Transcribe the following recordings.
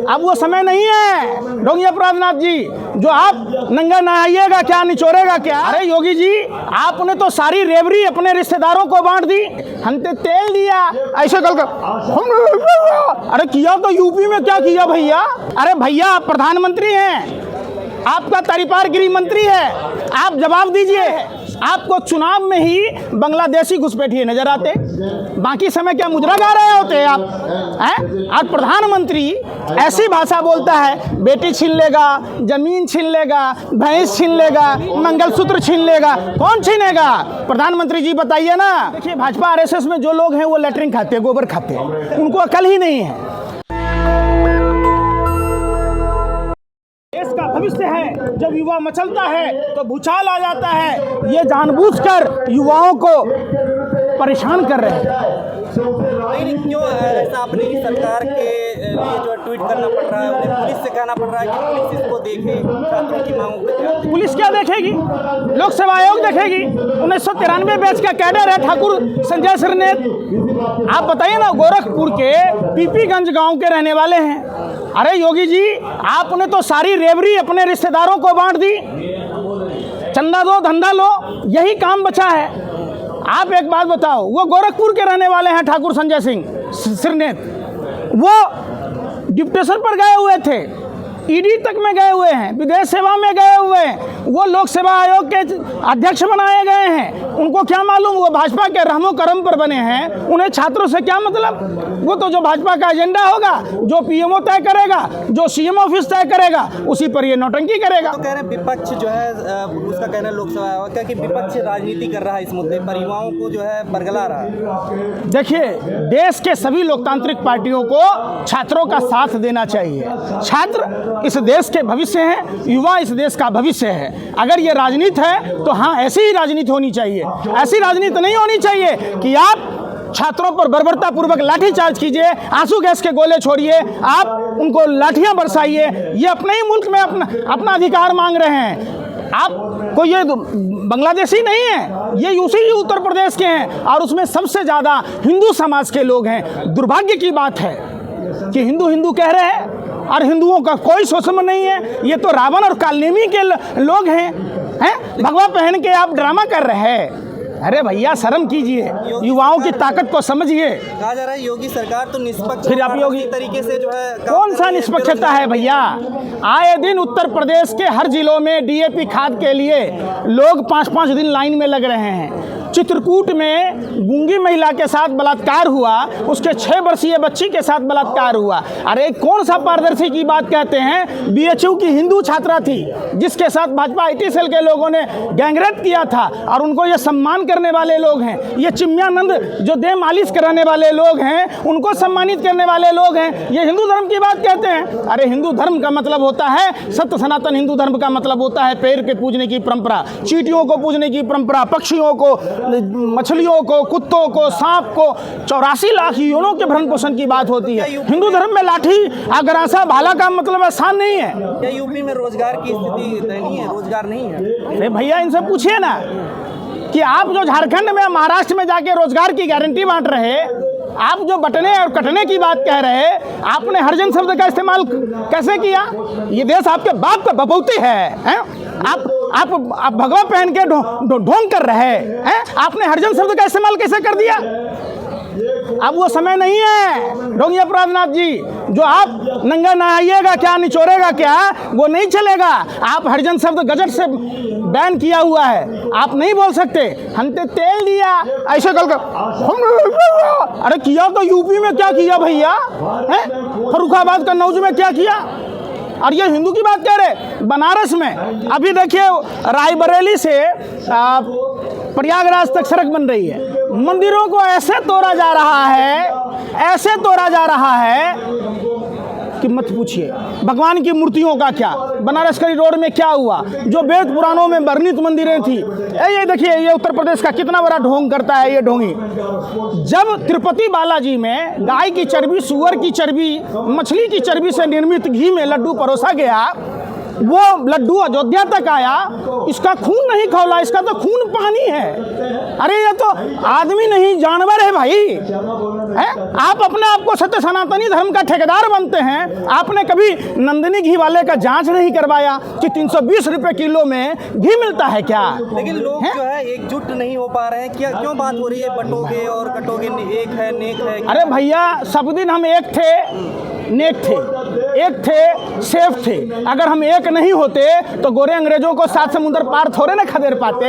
अब वो समय नहीं है ढोंगी अपराधनाथ जी जो आप नंगा नहाइएगा क्या निचोड़ेगा क्या। अरे योगी जी आपने तो सारी रेवड़ी अपने रिश्तेदारों को बांट दी, हमने तेल दिया ऐसे कल अरे किया तो यूपी में क्या किया भैया। अरे भैया आप प्रधानमंत्री हैं, आपका तरीपार गृह मंत्री है, आप जवाब दीजिए। आपको चुनाव में ही बांग्लादेशी घुसपैठिए नजर आते, बाकी समय क्या मुजरा गा रहे होते आप हैं। आज प्रधानमंत्री ऐसी भाषा बोलता है, बेटी छीन लेगा, जमीन छीन लेगा, भैंस छीन लेगा, मंगलसूत्र छीन लेगा। कौन छीनेगा? प्रधानमंत्री जी बताइए ना। देखिए भाजपा आरएसएस में जो लोग हैं वो लेटरिन खाते हैं, गोबर खाते हैं, उनको अकल ही नहीं है। देश का भविष्य है, जब युवा मचलता है तो भूचाल आ जाता है। ये जानबूझकर युवाओं को परेशान कर रहे हैं। नहीं क्यों ऐसा अपनी सरकार के लिए जो ट्वीट करना पड़ रहा है, उन्हें पुलिस से कहना पड़ रहा है कि पुलिस इसको देखे, छात्रों की मांगों को ध्यान। पुलिस क्या देखेगी? लोक सेवा आयोग देखेगी। 1993 बैच का कैडर है ठाकुर संजय सिरनेत। आप बताइए ना, गोरखपुर के पीपीगंज गांव के रहने वाले हैं। अरे योगी जी आपने तो सारी रेवड़ी अपने रिश्तेदारों को बांट दी, चंदा दो धंधा लो, यही काम बचा है। आप एक बात बताओ, वो गोरखपुर के रहने वाले हैं ठाकुर संजय सिंह सिरनेत, वो डिप्टेशन पर गए हुए थे, ईडी तक में गए हुए हैं, विदेश सेवा में गए हुए हैं, वो लोक सेवा आयोग के अध्यक्ष बनाए गए हैं। उनको क्या मालूम वो भाजपा के रहमो करम पर बने हैं, उन्हें छात्रों से क्या मतलब। वो तो जो भाजपा का एजेंडा होगा, जो पीएमओ तय करेगा, जो सीएम ऑफिस तय करेगा, उसी पर ये नौटंकी करेगा। तो कह रहे हैं विपक्ष जो है, उसका कहना है लोकसभा आयोग का कि विपक्ष राजनीति कर रहा है इस मुद्दे पर, युवाओं को जो है बरगला रहा है। देखिए देश के सभी लोकतांत्रिक पार्टियों को छात्रों का साथ देना चाहिए। छात्र इस देश के भविष्य हैं, युवा इस देश का भविष्य है। अगर ये राजनीति है तो हाँ ऐसी ही राजनीति होनी चाहिए। ऐसी राजनीति नहीं होनी चाहिए कि आप छात्रों पर बर्बरता पूर्वक लाठी चार्ज कीजिए, आंसू गैस के गोले छोड़िए, आप उनको लाठियां बरसाइए। ये अपने ही मुल्क में अपना अधिकार मांग रहे हैं। आप कोई ये बांग्लादेशी नहीं है, ये उसी उत्तर प्रदेश के हैं और उसमें सबसे ज़्यादा हिंदू समाज के लोग हैं। दुर्भाग्य की बात है कि हिंदू हिंदू कह रहे हैं और हिंदुओं का कोई शोषण नहीं है। ये तो रावण और कालनेमी के लोग हैं, भगवा पहन के आप ड्रामा कर रहे हैं। अरे भैया शर्म कीजिए, युवाओं की ताकत को समझिए। कहा जा रहा है योगी सरकार तो निष्पक्ष, फिर आप योगी तरीके से जो है कौन सा निष्पक्षता है भैया। आए दिन उत्तर प्रदेश के हर जिलों में डीएपी खाद के लिए लोग 5-5 दिन लाइन में लग रहे हैं। चित्रकूट में गूंगी महिला के साथ बलात्कार हुआ, उसके 6 वर्षीय बच्ची के साथ बलात्कार हुआ। अरे कौन सा पारदर्शी की बात कहते हैं। बीएचयू की हिंदू छात्रा थी जिसके साथ भाजपा आईटी सेल के लोगों ने गैंगरेप किया था और उनको ये सम्मान करने वाले लोग हैं। ये चिम्यानंद जो देह मालिश कराने वाले लोग हैं, उनको सम्मानित करने वाले लोग हैं। ये हिंदू धर्म की बात कहते हैं। अरे हिंदू धर्म का मतलब होता है, सत्य सनातन हिंदू धर्म का मतलब होता है पेड़ के पूजने की परंपरा, चींटियों को पूजने की परंपरा, पक्षियों को, मछलियों को, कुत्तों को, सांप को, 84 लाख योनों के भरण पोषण की बात होती है। हिंदू धर्म में लाठी अगरासा भाला का मतलब आसान नहीं है। क्या यूपी में रोजगार की स्थिति दयनीय है, रोजगार नहीं है? अरे भैया इनसे पूछिए ना कि आप जो झारखंड में, महाराष्ट्र में जाके रोजगार की गारंटी बांट रहे, आप जो बटने और कटने की बात कह रहे, आपने हरिजन शब्द का इस्तेमाल कैसे किया? ये देश आपके बाप का बपौती है। आप भगवा पहन के ढोंग कर रहे हैं। आपने हरिजन शब्द का इस्तेमाल कैसे कर दिया? अब वो समय नहीं है ढोंगी अपराधनाथ जी जो आप नंगा नहाइएगा क्या निचोड़ेगा क्या, वो नहीं चलेगा। आप हरिजन शब्द गजट से बैन किया हुआ है, आप नहीं बोल सकते। हमने तेल दिया ऐसे कल अरे किया तो यूपी में क्या किया भैया, फर्रुखाबाद कन्नौज में क्या किया। और ये हिंदू की बात कह रहे, बनारस में अभी देखिए रायबरेली से प्रयागराज तक सड़क बन रही है। मंदिरों को ऐसे तोड़ा जा रहा है, ऐसे तोड़ा जा रहा है कि मत पूछिए। भगवान की मूर्तियों का क्या, बनारस करी रोड में क्या हुआ, जो वेद पुराणों में वर्णित मंदिरें थी। ये देखिए ये उत्तर प्रदेश का कितना बड़ा ढोंग करता है ये ढोंगी। जब तिरुपति बालाजी में गाय की चर्बी, सुअर की चर्बी, मछली की चर्बी से निर्मित घी में लड्डू परोसा गया वो लड्डू अयोध्या तक आया, इसका खून नहीं खौला, इसका तो खून पानी है। अरे ये तो आदमी नहीं जानवर है भाई, है? आप अपने आप को सत्य सनातनी धर्म का ठेकेदार बनते हैं। आपने कभी नंदिनी घी वाले का जांच नहीं करवाया कि 320 रुपए किलो में घी मिलता है क्या? लेकिन लोग जो है एकजुट नहीं हो पा रहे हैं, क्या क्यों बात हो रही है बटोगे और कटोगे, एक है नेक है? अरे भैया, सब दिन हम एक थे, नेक थे, एक थे, सेफ थे। अगर हम एक नहीं होते तो गोरे अंग्रेजों को 7 समुंदर पार थोड़े ना खदेड़ पाते।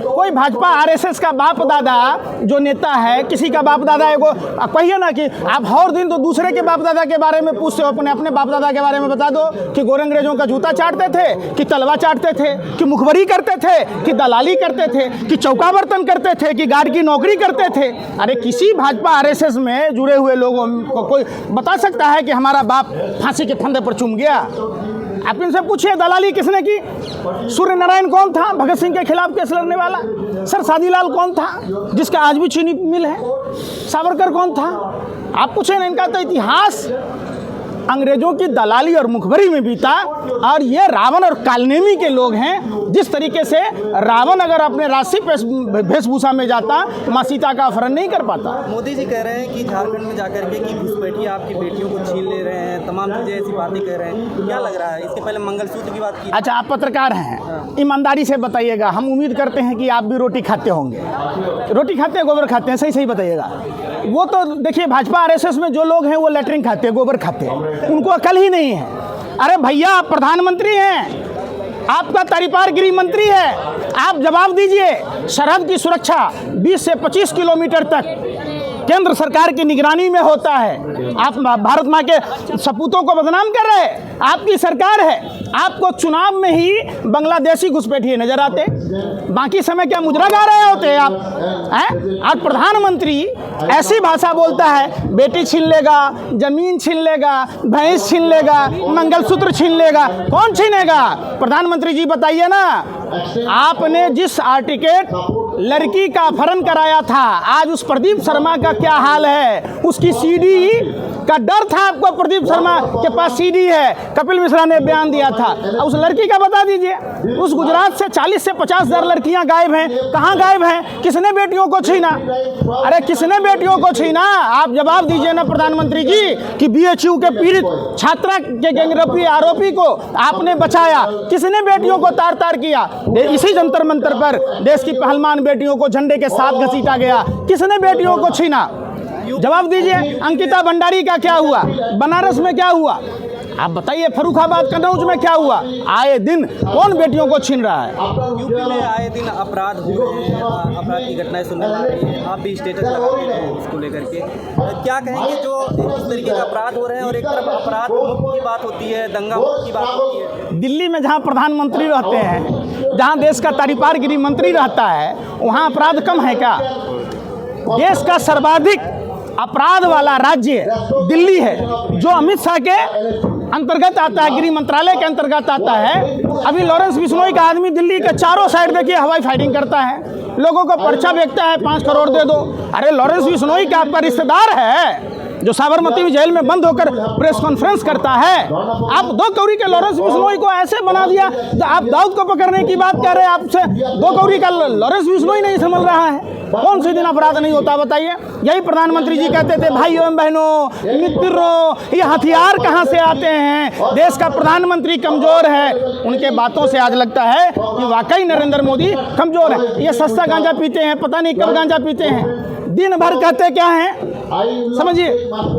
कोई भाजपा आरएसएस का बाप दादा जो नेता है, किसी का बाप दादा है, वो कहिए ना कि आप हर दिन तो दूसरे के बाप दादा के बारे में पूछते हो, अपने बाप दादा के बारे में बता दो कि गोरे अंग्रेजों का जूता चाटते थे, कि तलवा चाटते थे, कि मुखबरी करते थे, कि दलाली करते थे, कि चौका बर्तन करते थे, कि गार्ड की नौकरी करते थे। अरे किसी भाजपा आरएसएस में जुड़े हुए लोगों को कोई बता सकता है कि हमारा बाप फांसी के फंदे पर चूम गया? आप इनसे पूछिए दलाली किसने की? सूर्य नारायण कौन था भगत सिंह के खिलाफ केस लड़ने वाला? सर शादीलाल कौन था जिसका आज भी चीनी मिल है? सावरकर कौन था? आप पूछे ना, इनका तो इतिहास अंग्रेजों की दलाली और मुखबरी में बीता। और ये रावण और कालनेमी के लोग हैं। जिस तरीके से रावण अगर अपने राष्ट्रीय वेशभूषा में जाता, माँ सीता का अपहरण नहीं कर पाता। मोदी जी कह रहे हैं कि झारखंड में जाकर के कि घुसपैठिए आपकी बेटियों को छीन ले रहे हैं, तमाम चीज़ें ऐसी बातें कह रहे हैं, क्या लग रहा है? इसके पहले मंगलसूत्र की बात की। अच्छा, आप पत्रकार हैं, ईमानदारी से बताइएगा। हम उम्मीद करते हैं कि आप भी रोटी खाते होंगे। रोटी खाते हैं, गोबर खाते हैं? सही सही बताइएगा। वो तो देखिए, भाजपा आरएसएस में जो लोग हैं वो लेटरिन खाते हैं, गोबर खाते हैं, उनको अकल ही नहीं है। अरे भैया, आप प्रधानमंत्री हैं, आपका तरीपार गृह मंत्री है, आप जवाब दीजिए। सरहद की सुरक्षा 20 से 25 किलोमीटर तक केंद्र सरकार की निगरानी में होता है। आप भारत माँ के सपूतों को बदनाम कर रहे हैं, आपकी सरकार है। आपको चुनाव में ही बांग्लादेशी घुसपैठिए नजर आते, बाकी समय क्या मुजरा गा रहे होते आप हैं? आज प्रधानमंत्री ऐसी भाषा बोलता है, बेटी छीन लेगा, जमीन छीन लेगा, भैंस छीन लेगा, मंगलसूत्र छीन लेगा। कौन छीनेगा? प्रधानमंत्री जी बताइए ना। आपने जिस आर्टिकेट लड़की का अपहरण कराया था, आज उस प्रदीप शर्मा का क्या हाल है? उसकी सीडी का डर था आपको, प्रदीप शर्मा के पास सीडी है, कपिल मिश्रा ने बयान दिया था। उस लड़की का बता दीजिए। उस गुजरात से 40 से 50 हज़ार लड़कियां गायब हैं। कहाँ गायब हैं? किसने बेटियों को छीना? अरे किसने बेटियों को छीना? आप जवाब दीजिए ना प्रधानमंत्री जी कि बीएचयू के पीड़ित छात्रा के गैंगरेपी आरोपी को आपने बचाया। किसने बेटियों को तार तार किया? इसी जंतर मंतर पर देश की पहलवान बेटियों को झंडे के साथ घसीटा गया। किसने बेटियों को छीना? जवाब दीजिए। अंकिता भंडारी का क्या हुआ? बनारस में क्या हुआ? आप बताइए। फर्रुखाबाद कन्नौज में क्या हुआ? आए दिन कौन बेटियों को छीन रहा है? यूपी में आए दिन अपराध हो रहे हैं, अपराध की घटनाएं सुनने में आ रही हैं, आप भी स्टेटस लगाते हैं इसको लेकर के। क्या कहेंगे जो इस तरीके का अपराध हो रहे हैं? और एक तरफ अपराध मुक्त की बात होती है, दंगा मुक्त की बात होती है। दिल्ली में जहाँ प्रधानमंत्री रहते हैं, जहाँ देश का तरीपार गृह मंत्री रहता है, वहाँ अपराध कम है क्या? देश का सर्वाधिक अपराध वाला राज्य दिल्ली है, जो अमित शाह के अंतर्गत आता है, गृह मंत्रालय के अंतर्गत आता है। अभी लॉरेंस बिश्नोई का आदमी दिल्ली के चारों साइड देखिए हवाई फायरिंग करता है, लोगों को पर्चा बेचता है, 5 करोड़ दे दो। अरे लॉरेंस बिश्नोई का आपका रिश्तेदार है जो साबरमती जेल में बंद होकर प्रेस कॉन्फ्रेंस करता है। आप 2 कौड़ी के लॉरेंस बिश्नोई को ऐसे बना दिया, आप दाऊद को पकड़ने की बात कर रहे हैं, आपसे 2 कौड़ी का लॉरेंस बिश्नोई नहीं संभल रहा है। कौन सी दिन अपराध नहीं होता बताइए? यही प्रधानमंत्री जी कहते थे, भाइयों एवं बहनों, मित्रों, ये हथियार कहाँ से आते हैं? देश का प्रधानमंत्री कमजोर है। उनके बातों से आज लगता है कि वाकई नरेंद्र मोदी कमजोर है। ये सस्ता गांजा पीते हैं, पता नहीं कब गांजा पीते हैं। दिन भर कहते क्या हैं समझिए,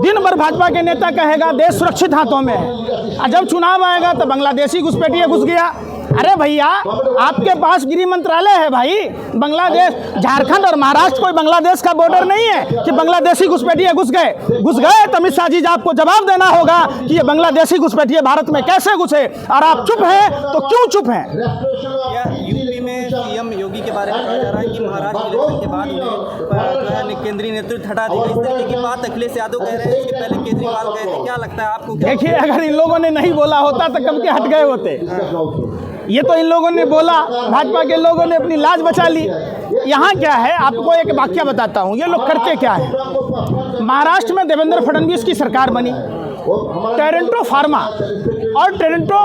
दिन भर भाजपा के नेता कहेगा देश सुरक्षित हाथों में है, और जब चुनाव आएगा तो बांग्लादेशी घुसपैठिए घुस गया। अरे भैया, आपके पास गृह मंत्रालय है भाई। बांग्लादेश, झारखंड और महाराष्ट्र कोई बांग्लादेश का बॉर्डर नहीं है कि बांग्लादेशी घुसपैठिए घुस गए तो अमित शाह जी आपको जवाब देना होगा कि ये बांग्लादेशी घुसपैठिए भारत में कैसे घुसे, और आप चुप हैं तो क्यों चुप हैं? यूपी में सीएम योगी के बारे में कहा जा रहा है कि महाराष्ट्र इलेक्शन के बाद उन्हें केंद्रीय नेतृत्व हटा देगा। इस तरीके की बात अखिलेश यादव कह रहे हैं, इसके पहले केजरीवाल कहे थे। क्या लगता है आपको? देखिए, अगर इन लोगों ने नहीं बोला होता तो कब के हट गए होते। ये तो इन लोगों ने बोला, भाजपा के लोगों ने अपनी लाज बचा ली। यहाँ क्या है, आपको एक वाक्य बताता हूँ, ये लोग करते क्या है। महाराष्ट्र में देवेंद्र फडणवीस की सरकार बनी, टोरंटो फार्मा और टोरंटो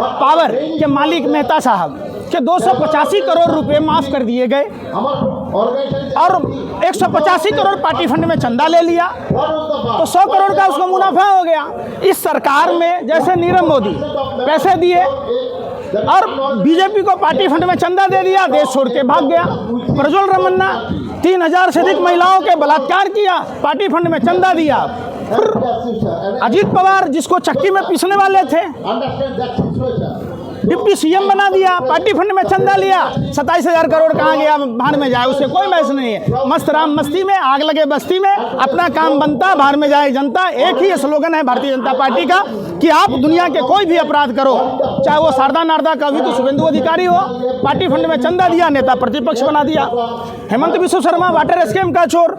पावर के मालिक मेहता साहब के 285 करोड़ रुपए माफ़ कर दिए गए और 185 करोड़ पार्टी फंड में चंदा ले लिया, तो 100 करोड़ का उसको मुनाफा हो गया। इस सरकार में जैसे नीरव मोदी पैसे दिए और बीजेपी को पार्टी फंड में चंदा दे दिया, देश छोड़ के भाग गया। प्रज्वल रमन्ना 3000 से अधिक महिलाओं के बलात्कार किया, पार्टी फंड में चंदा दिया। अजीत पवार जिसको चक्की में पीसने वाले थे, डिप्टी सीएम बना दिया, पार्टी फंड में चंदा लिया। 27,000 करोड़ कहाँ गया, बाहर में जाए, उससे कोई बहस नहीं है। मस्त राम मस्ती में, आग लगे बस्ती में, अपना काम बनता, बाहर में जाए जनता। एक ही स्लोगन है भारतीय जनता पार्टी का कि आप दुनिया के कोई भी अपराध करो, चाहे वो शारदा नारदा का भी तो शुभेंदु अधिकारी हो, पार्टी फंड में चंदा दिया, नेता प्रतिपक्ष बना दिया। हेमंत बिश्व शर्मा वाटर स्कीम का चोर,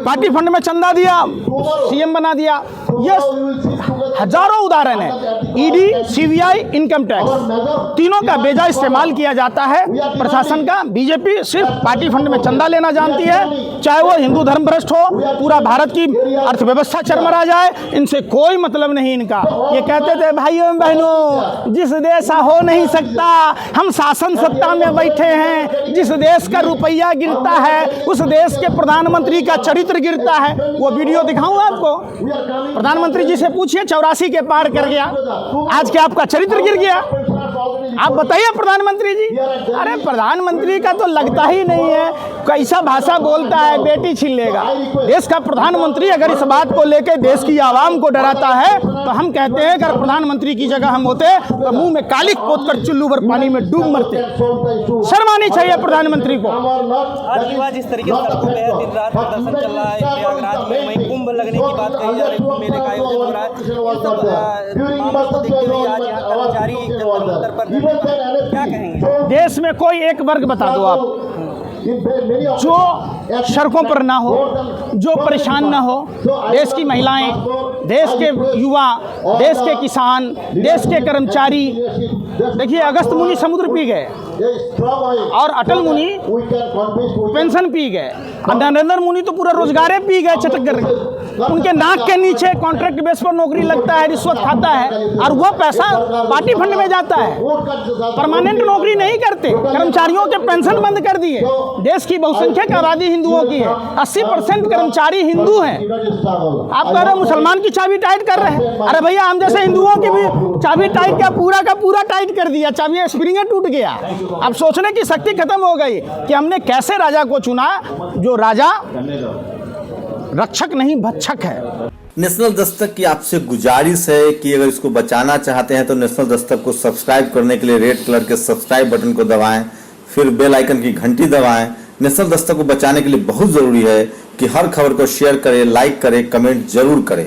पार्टी फंड में चंदा दिया, सीएम बना दिया। ये हजारों उदाहरण है। ईडी, सीबीआई, इनकम टैक्स, तीनों का बेजा इस्तेमाल किया जाता है प्रशासन का। बीजेपी सिर्फ पार्टी फंड में चंदा लेना जानती है, चाहे वो हिंदू धर्म भ्रष्ट हो, पूरा भारत की अर्थव्यवस्था चरमरा जाए, इनसे कोई मतलब नहीं इनका। ये कहते थे भाइयों बहनों, जिस देश हो नहीं सकता, हम शासन सत्ता में बैठे हैं, जिस देश का रुपया गिरता है उस देश के प्रधानमंत्री का चरित्र गिरता है। वो वीडियो दिखाऊं आपको, प्रधानमंत्री जी से पूछिए, 84 के पार कर गया, आज क्या आपका चरित्र गिर गया? आप बताइए प्रधानमंत्री जी। अरे प्रधानमंत्री का तो लगता ही नहीं है, कैसा भाषा बोलता है, बेटी छीन लेगा। देश का प्रधानमंत्री अगर इस बात को लेकर देश की आवाम को डराता है तो हम कहते हैं अगर प्रधानमंत्री की जगह हम होते तो मुंह में कालिक पोत कर चुल्लू भर पानी में डूब मरते। शर्म आनी चाहिए प्रधानमंत्री को। आज युवा जिस तरीके से सड़कों पे दिन रात प्रदर्शन चल रहा है प्रयागराज में, वहीं कुंभ लगने की बात कही जा रही है, कुंभ मेले का आयोजन हो रहा है, इन सब मामलों को देखते हुए आज यहाँ कर्मचारी जंतर पर क्या कहेंगे? देश में कोई एक वर्ग बता दो आप जो सड़कों पर ना हो, जो परेशान ना हो। देश की महिलाएं, देश के युवा, देश के किसान, देश के कर्मचारी। देखिए अगस्त मुनि समुद्र पी गए और अटल मुनि पेंशन पी गए, नरेंद्र मुनि तो पूरा रोजगार पी गए चटक कर। उनके नाक के नीचे कॉन्ट्रैक्ट बेस पर नौकरी लगता है, रिश्वत खाता है और वो पैसा पार्टी फंड में जाता है। परमानेंट नौकरी नहीं करते, कर्मचारियों के पेंशन बंद कर दिए। देश की बहुसंख्यक आबादी हिंदुओं की है, 80% कर्मचारी हिंदू हैं। आप कह रहे हो मुसलमान की चाबी टाइट कर रहे हैं, अरे भैया हम जैसे हिंदुओं की भी चाबी टाइट का पूरा टाइट कर दिया, चाबी स्प्रिंग टूट गया। अब सोचने की शक्ति खत्म हो गई कि हमने कैसे राजा को चुना, जो राजा रक्षक नहीं भक्षक है। नेशनल दस्तक की आपसे गुजारिश है कि अगर इसको बचाना चाहते हैं तो नेशनल दस्तक को सब्सक्राइब करने के लिए रेड कलर के सब्सक्राइब बटन को दबाएं, फिर बेल आइकन की घंटी दबाएं। नेशनल दस्तक को बचाने के लिए बहुत जरूरी है कि हर खबर को शेयर करें, लाइक करें, कमेंट जरूर करें।